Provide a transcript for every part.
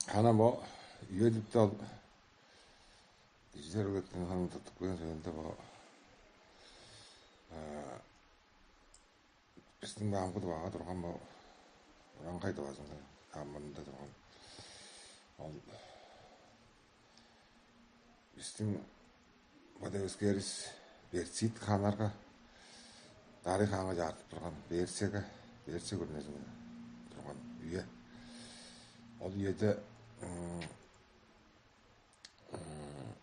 하나 뭐 이어집도 디지털 같은 하는 도 듣고 해서 뭐 비슷한 거 아무것도 와가도록 한번 랑카이도 와서 안 맞는다 들어간 비슷한 뭐대스 게리스 베르시트 하나가 다리 강아지 art 들어간 베르세가 베르세 그러네서 들어간 위에 어디에다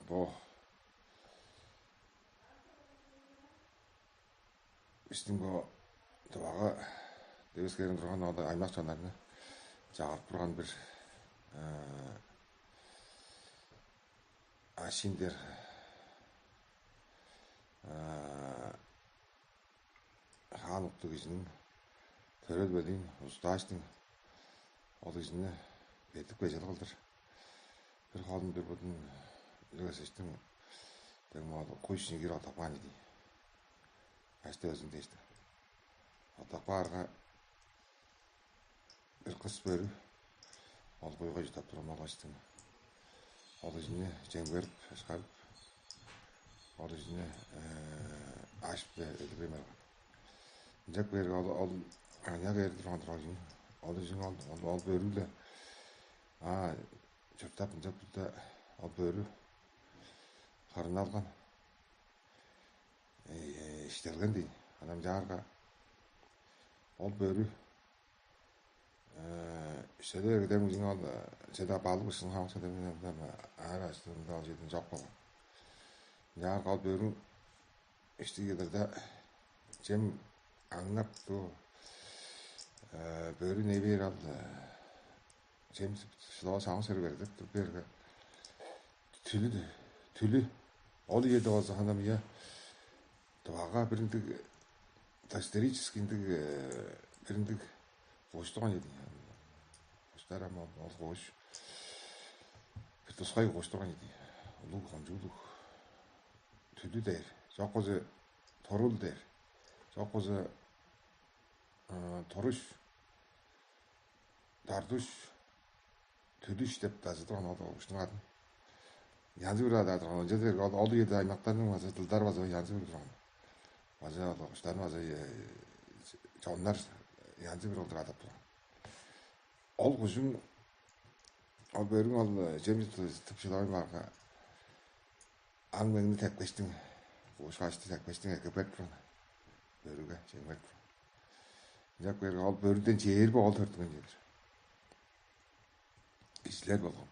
뭐 비슷한 거 와가 데스 게리스 들어간 나도 알맞 전화네 자 들어간 bir 아신들 хаануктаг гэж нь төрөл болын устаачтын олж нь гэдэггүй жалгалдар тэр хоолн дээр бодно нэгсэжтэн тэгмээ гуйшин гэр отапааны ди астайсан дэжтэй отапаарга иркэс бэр олгойгож татвармаалгачтэн олж нь жангэрп шахар олж нь ашпэ элгэмэр яг бэр ол яг эрдэрэн дөрөж олж нь ол бэрүлээ чөптап зөптө ол бэрү харнаалган иштелген ди анам жаарга ол бэрү шэдэр гэдэг нь ол цэда балгсан хаан цэда араас дандаа жидэн жокко жаарга ол бэрү иштигэдэрдэ жим ангапто бэрү нэвэр ал James слоо саансэр байдаг. Тэр төлөө олиэд бас ханамия тага бэрэндэг тастерический бэрэндэг гоштогон яд. Гостараа мод олгоош. Тусгай гоштогон яд. Луг хонжуулах төлөө дээр. Жокоз торул дээр. Жокоз торш дардуш төлөвштэй даздаг нь огшнаад янз бүрээр даадаг. Өнөөдөр олиэд аймагтарын масалдар бас янз бүр байна. Базаа огшдар бас жоннар янз бүр даадаг. Ол гүшин ол бэрэн ол жимс төвчлөө мага ангмын таквэстэн уушгааштай таквэстэн экипет бэрэг жимэт. Яг бэр ол бэрдэн жээр бол төрдөг юм. Ишлэр болгоо.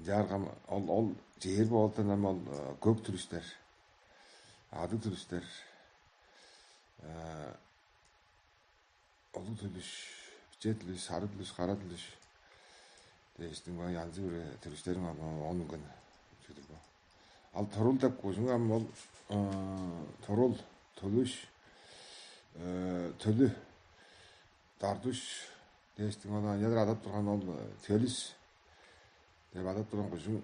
Жааргам ол жээр болдог нам бол гөг төрөстөр адаг төрөстөр олон төлөш бичээдлэш сарадлэш гарадлэш тэстэн ба янз бүр төрөстөр онгон гэдэг ба ал турулдаг гүшин бол турул төлөш төлөө дардуш тэстэн ба ядар адад турхан бол төлөс тэгээ адад турхан гүшин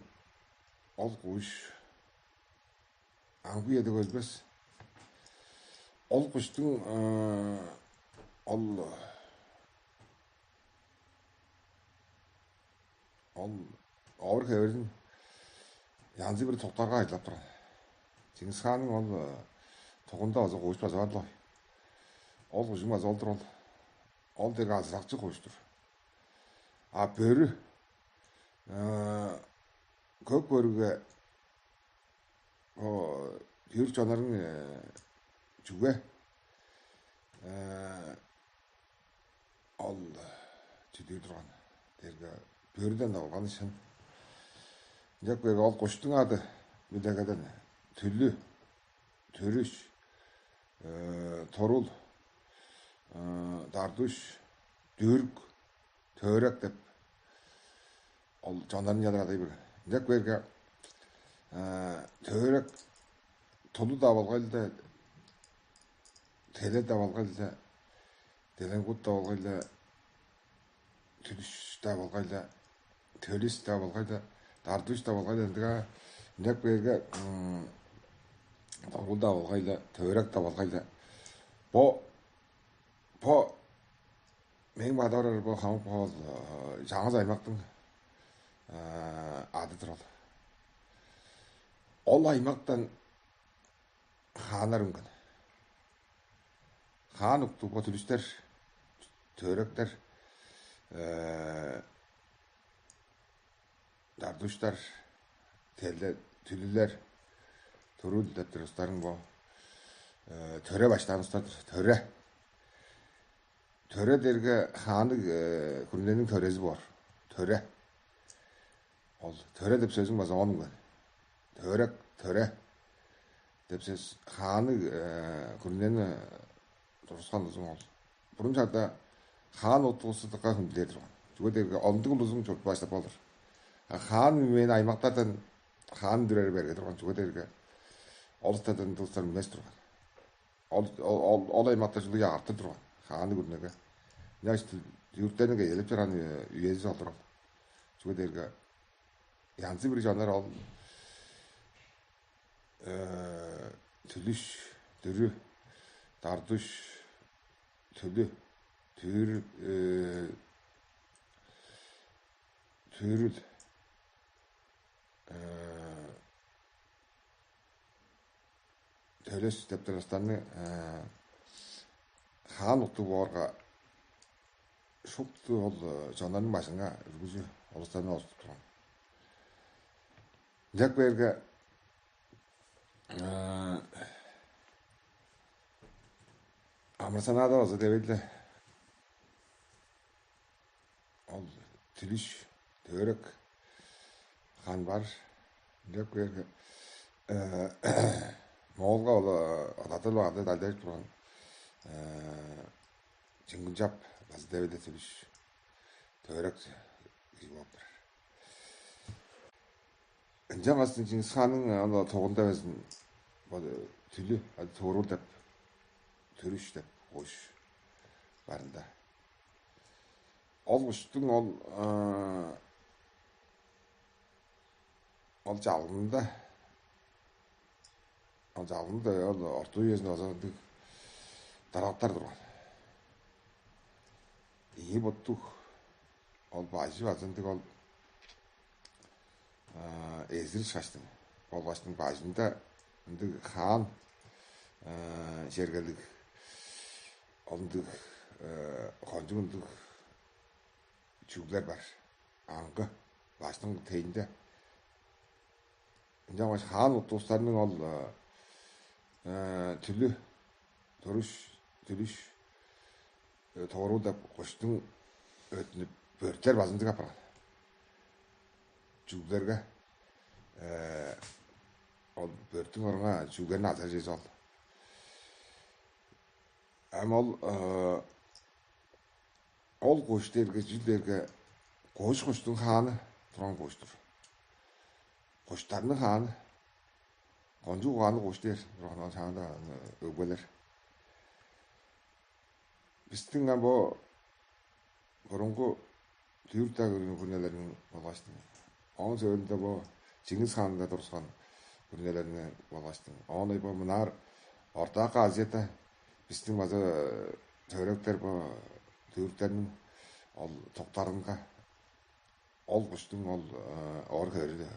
ол гүш ангүй ядаг болбос ол гүштэн ол овер хэвэрн янз бүр тогтооргоо ажиллаад байна. Чингис хаан бол тугандаа бас гүйж басаалаа. Ол гүйж мас олдрол ол дээр азрагч гүйжтэр. Бэр гог бөргө тэр жанарын зүгэ ол чидэрэн тэргэ бэрдэн давган шин яг бэр ол гуштнаад мэдээгээд төлөө төрөш турул дардуш дөрг төрөг деп ол жанарын ядраад ив яг бэргэ төрөг тулууд авалгалда тэлэд авалгалда дэлэнгүүд авалгалда төлөштэй авалгалда төлөстэй авалгалда дардуштай авалгалда тэгээ яг бэргэ тулууд авалгалда төрөг авалгалда по Мен бадарар бу хамык бол жаңыз аймактын адыdır ол. Ол аймактан хаанар үнген. Хаан уктугу түлүстер, төрөктөр, дардуштар, түлүлөр, төрүл деп турустарын бу төрө баштааныстар төрө. Төрө дерге хааны күрүнөнүн төрөсү бар. Төрө. Ол төрө деп сөзүң баса онун. Төрөк, төрө деп сөз хааны күрүнөнү турускан узун ол. Бурун чакта хаан отуусудукка хүндүлээ турган. Жуга дерге ондук узун çok баштап болdur. Хаан мен аймактардан хаан дүрөр берге турган. Жуга дерге олустардан достор эмес турган. Ол аймакта жылы ягартыр турган. Хааны күрүнөгө. Значит, юрттарга келип турган үйөзү олдур. Жуга дерге янзы бир жанар ол түлүш, дүрү, дардуш, түлү, түрүл, төлөс деп турастарны хаан уктубуорга шукту ол жанардын башына үргүзү олустарына олуштуп турган. Жак берге Амырсанада болсо дебеле ол түлүш, төрөк хан бар. Жак берге Моголга ол ататыл багды далдайып турган Чыңгылжап базы дебеле түлүш, төрөк болуп бар. Жамастын Чыңгыз ханын аны тогунда безин түлү, тоорул деп, түрүш деп кош барында. Ол куштун ол жалгында ол орто үйөзүнө азандык дарактар турган. İyi bottuk. Ol bajı azındık ol ezil şaştın. Ol baştın bajında ındık han жерgeldik. Oldık konjundık çublar var. Angı baştın teyinde. Жаңа хаан достарының ол түлі, тұрыш, түліш, тоғыру деп қоштың өтініп бөрттер базындық апарған. Жүгдерге ол бөрттің орыңа жүгдерін азар жезі алды. Әм ол қоштерге, жүлдерге қоштың ханы тұрған қоштыр. Қоштарының ханы, қонжу қаны қоштер, тұрған ханы өкбелер. Біздің бұл бұрынғы түйіртті күрнелерінің болғаштың. Оның сөйлінде бұл Чыңгыз ханында тұрысқан күрнелеріне болғаштың. Оның бұл мұнар Ортақ Азияда біздің базы төректер бұл түйірттерінің ол тоқтарынға ол құштың ол ор көрді.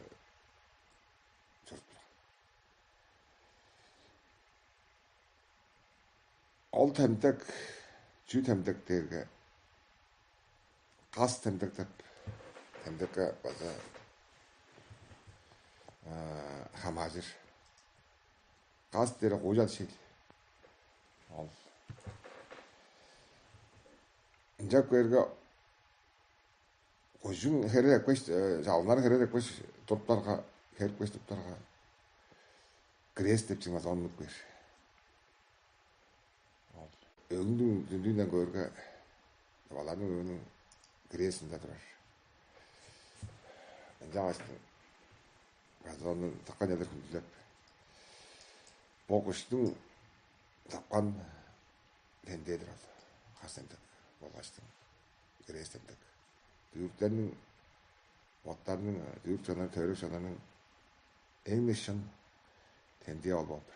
Ол тәмдік, жүй тәмдіктерге қас тәмдік деп тәмдікке базы хамазыр. Қас дері қожат шел. Ол жак берге қожың хәрі әкпеш, жалынар хәрі әкпеш тұрптарға, хәркпеш тұрптарға крест деп чыңмаз онлық бер. Öğündüğün dündüğünden görge babaların öğünün gresinde durar. Жаңаштың газонын таққан елдер күнділеп боқыштың тапқан тендедір ол. Қасендік, болғаштың грестендік. Дүйірттерінің, боттарының, дүйірт жанарын, төрік жанарының ең нешін тенде ол болып.